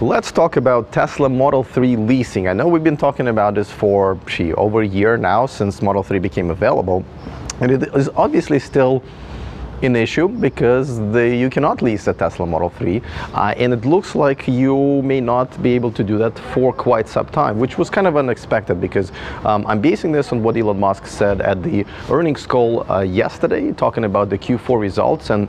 Let's talk about Tesla Model 3 leasing. I know we've been talking about this for over a year now since Model 3 became available, and it is obviously still an issue because you cannot lease a Tesla Model 3, and it looks like you may not be able to do that for quite some time, which was kind of unexpected because I'm basing this on what Elon Musk said at the earnings call yesterday, talking about the Q4 results. And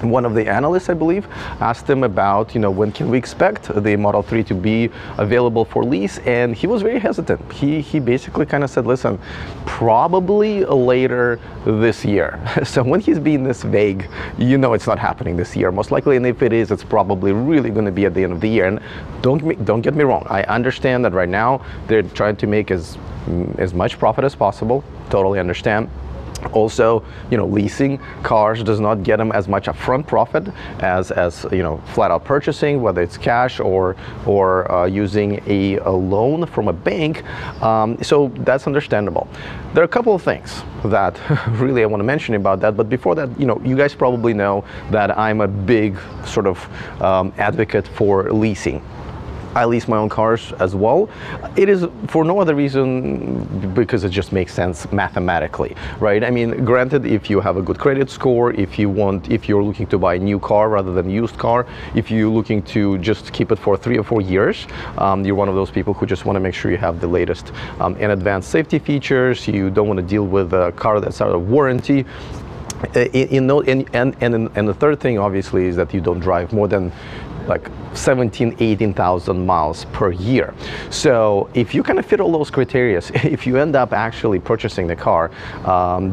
one of the analysts, I believe, asked him about, when can we expect the Model 3 to be available for lease, and he was very hesitant. He basically kind of said, listen, probably later this year. So when he's being this vague, it's not happening this year, most likely, and if it is, it's probably really going to be at the end of the year. And don't get me wrong, I understand that right now they're trying to make as much profit as possible, totally understand. Also, leasing cars does not get them as much upfront profit as flat out purchasing, whether it's cash or using a loan from a bank. So that's understandable. There are a couple of things that really I want to mention about that. But before that, you guys probably know that I'm a big sort of advocate for leasing. I lease my own cars as well. It is for no other reason because it just makes sense mathematically, right? I mean, granted, if you have a good credit score, if you're looking to buy a new car rather than a used car, if you're looking to just keep it for 3 or 4 years, you're one of those people who just want to make sure you have the latest and advanced safety features. You don't want to deal with a car that's out of warranty. And the third thing, obviously, is that you don't drive more than like 18,000 miles per year. So if you kind of fit all those criteria, if you end up actually purchasing the car,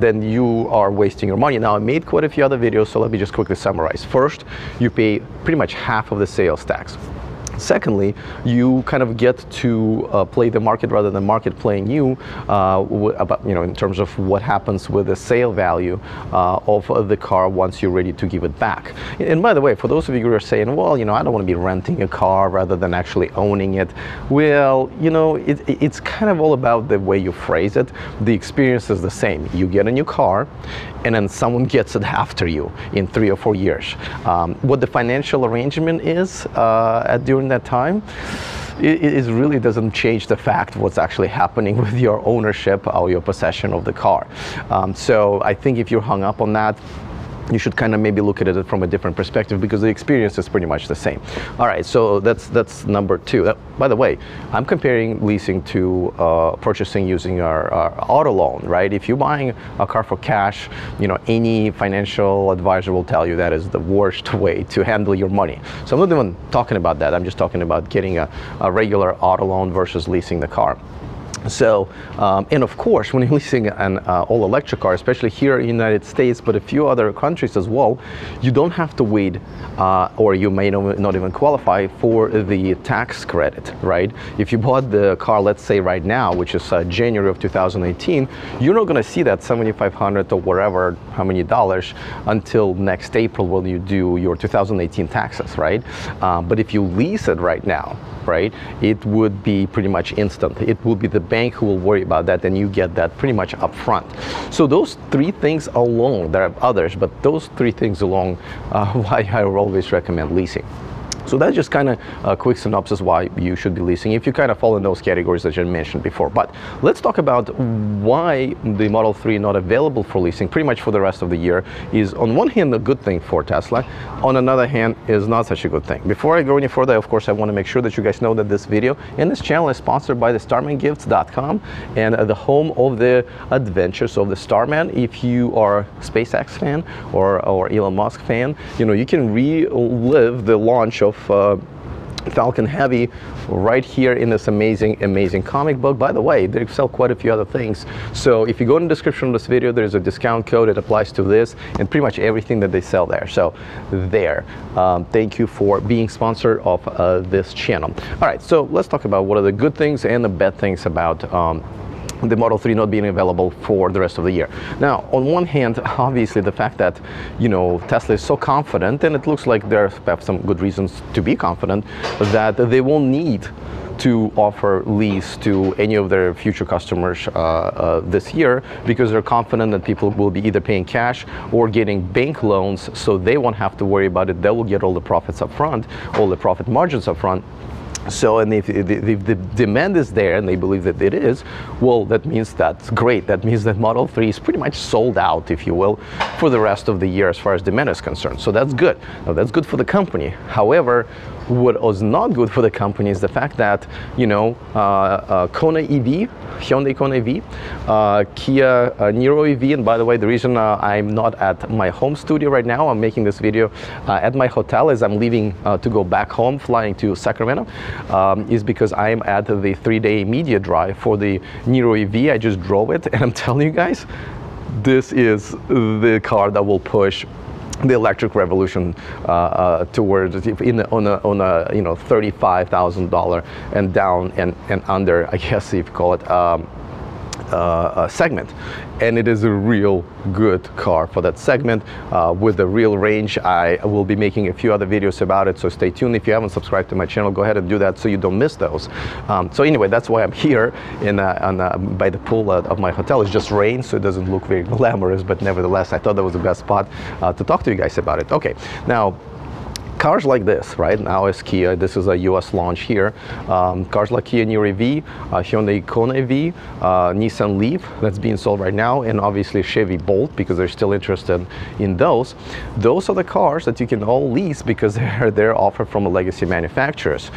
then you are wasting your money. Now, I made quite a few other videos, so let me just quickly summarize. First, you pay pretty much half of the sales tax. Secondly, you kind of get to play the market rather than market playing you in terms of what happens with the sale value of the car once you're ready to give it back. And by the way, for those of you who are saying, well, I don't want to be renting a car rather than actually owning it. Well, it's kind of all about the way you phrase it. The experience is the same. You get a new car, and then someone gets it after you in 3 or 4 years. What the financial arrangement is during that time, it really doesn't change the fact what's actually happening with your ownership or your possession of the car. So I think if you're hung up on that, you should kind of maybe look at it from a different perspective because the experience is pretty much the same. All right, so that's number 2. By the way, I'm comparing leasing to purchasing using our auto loan, right? If you're buying a car for cash, any financial advisor will tell you that is the worst way to handle your money. So I'm not even talking about that. I'm just talking about getting a regular auto loan versus leasing the car. So, and of course, when you're leasing an all-electric car, especially here in the United States, but a few other countries as well, you don't have to wait, or you may not even qualify for the tax credit, right? If you bought the car, let's say right now, which is January of 2018, you're not going to see that $7,500 or whatever, how many dollars, until next April when you do your 2018 taxes, right? But if you lease it right now, right, it would be pretty much instant. It will be the bank who will worry about that, and you get that pretty much up front. So those 3 things alone, there are others, but those 3 things alone, why I always recommend leasing. So that's just kind of a quick synopsis why you should be leasing if you kind of fall in those categories that I mentioned before. But let's talk about why the Model 3 not available for leasing pretty much for the rest of the year is, on one hand, a good thing for Tesla. On another hand, is not such a good thing. Before I go any further, of course, I want to make sure that you guys know that this video and this channel is sponsored by the StarmanGifts.com and the home of the adventures of the Starman. If you are a SpaceX fan or Elon Musk fan, you can relive the launch of Falcon Heavy right here in this amazing comic book. By the way, they sell quite a few other things. So if you go in the description of this video, there's a discount code that applies to this and pretty much everything that they sell there. So thank you for being sponsor of this channel. All right, so let's talk about what are the good things and the bad things about the Model 3 not being available for the rest of the year. Now, on one hand, obviously the fact that, you know, Tesla is so confident, and it looks like they have some good reasons to be confident, that they won't need to offer lease to any of their future customers this year, because they're confident that people will be either paying cash or getting bank loans, so they won't have to worry about it. They will get all the profits up front, all the profit margins up front. So, and if the demand is there, and they believe that it is, well, that means that's great. That means that Model 3 is pretty much sold out, if you will, for the rest of the year as far as demand is concerned. So that's good. Now, that's good for the company. However, what was not good for the company is the fact that, you know, Kona EV, Hyundai Kona EV, Kia Niro EV, and by the way, the reason I'm not at my home studio right now, I'm making this video at my hotel as I'm leaving to go back home, flying to Sacramento, is because I'm at the 3-day media drive for the Niro EV. I just drove it, and I'm telling you guys, this is the car that will push the electric revolution towards on a you know, $35,000 and down and under, I guess if you call it, segment. And it is a real good car for that segment with a real range. I will be making a few other videos about it, so stay tuned. If you haven't subscribed to my channel, go ahead and do that so you don't miss those. So anyway, that's why I'm here by the pool of my hotel. It's just rain, so it doesn't look very glamorous, but nevertheless, I thought that was the best spot to talk to you guys about it. Okay, now, cars like this, right now is Kia. This is a US launch here. Cars like Kia Niro EV, Hyundai Kona EV, Nissan Leaf that's being sold right now, and obviously Chevy Bolt, because they're still interested in those. Those are the cars that you can all lease because they're offered from legacy manufacturers.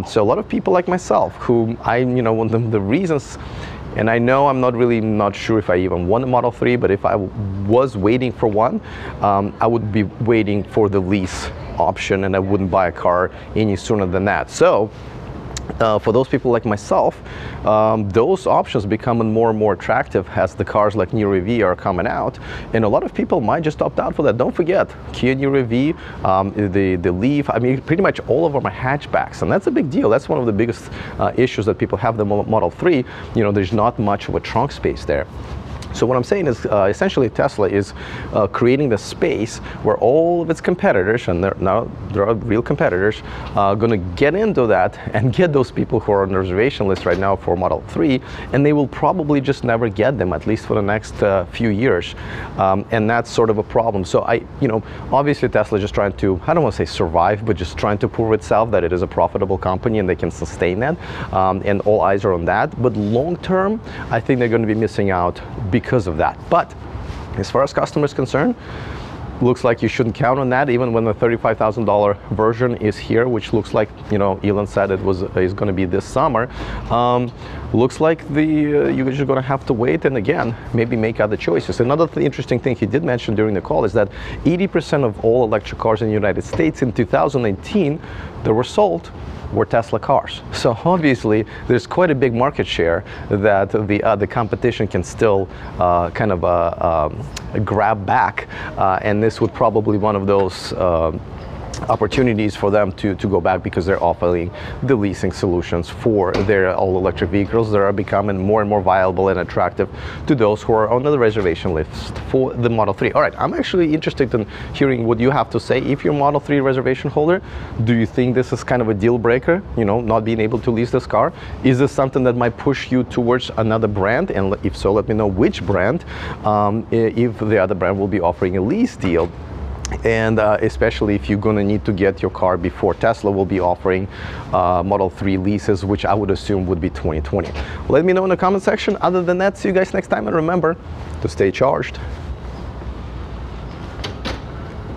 So a lot of people like myself, who you know, one of the reasons. And I know I'm not sure if I even want a Model 3, but if I was waiting for one, I would be waiting for the lease option, and I wouldn't buy a car any sooner than that. So for those people like myself, those options become more and more attractive as the cars like Niro EV are coming out, and a lot of people might just opt out for that. Don't forget, Kia Niro EV, the Leaf, I mean, pretty much all of them are hatchbacks, and that's a big deal. That's one of the biggest issues that people have the Model 3. You know, there's not much of a trunk space there. So what I'm saying is, essentially, Tesla is creating the space where all of its competitors, and there are real competitors, going to get into that and get those people who are on the reservation list right now for Model 3, and they will probably just never get them, at least for the next few years, and that's sort of a problem. So you know, obviously Tesla is just trying to, I don't want to say survive, but just trying to prove itself that it is a profitable company and they can sustain that, and all eyes are on that. But long term, I think they're going to be missing out because of that. But as far as customers concerned, looks like you shouldn't count on that, even when the $35,000 version is here, which looks like, you know, Elon said it is going to be this summer. Looks like you're just going to have to wait, and again, maybe make other choices. Another interesting thing he did mention during the call is that 80% of all electric cars in the United States in 2019 that were sold were Tesla cars. So obviously there's quite a big market share that the competition can still kind of grab back, and this would probably one of those opportunities for them to go back, because they're offering the leasing solutions for their all-electric vehicles that are becoming more and more viable and attractive to those who are on the reservation list for the Model 3. All right, I'm actually interested in hearing what you have to say. If you're a Model 3 reservation holder, do you think this is kind of a deal breaker, you know, not being able to lease this car? Is this something that might push you towards another brand? And if so, let me know which brand, if the other brand will be offering a lease deal. And especially if you're going to need to get your car before Tesla will be offering Model 3 leases, which I would assume would be 2020. Let me know in the comment section. Other than that, see you guys next time, and remember to stay charged.